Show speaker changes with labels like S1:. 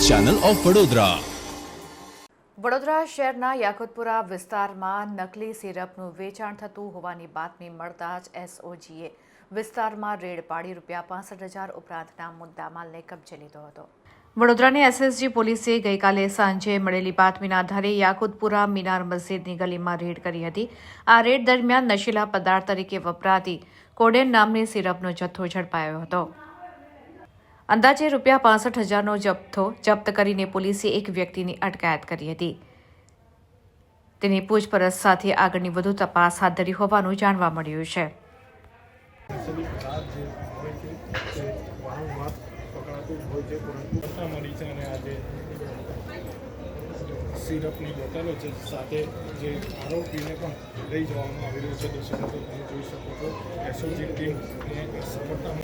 S1: Channel of Vadodara.
S2: Vadodara શહેરના યાકુતપુરા વિસ્તારમાં નકલી સિરપનું વેચાણ થતું હોવાની બાતમી મળતા જ એસઓજીએ વિસ્તારમાં રેડ પાડી ₹65,000 ઉપરાંતના મુદ્દામાલને કબજે લીધો હતો. વડોદરાની એસએસજી પોલીસે ગઈકાલે સાંજે મળેલી બાતમીના આધારે યાકુતપુરા મીનાર મસ્જિદની ગલીમાં રેડ કરી હતી. આ રેડ દરમિયાન નશીલા પદાર્થ તરીકે વપરાતી કોડેન નામની સિરપનો જથ્થો ઝડપાયો હતો. અંદાજે ₹65,000નો જથ્થો જપ્ત કરીને પોલીસે એક વ્યક્તિની અટકાયત કરી હતી. તેની પૂછપરછ સાથે આગળની વધુ તપાસ હાથ ધરી હોવાનું જાણવા મળ્યું છે.
S3: સિરપની બોટલો છે, સાથે જે આરોપીને પણ લઈ જવામાં આવી રહ્યો છે. દર્શકો તમે જોઈ શકો છો એસઓજી ટીમને સફળતા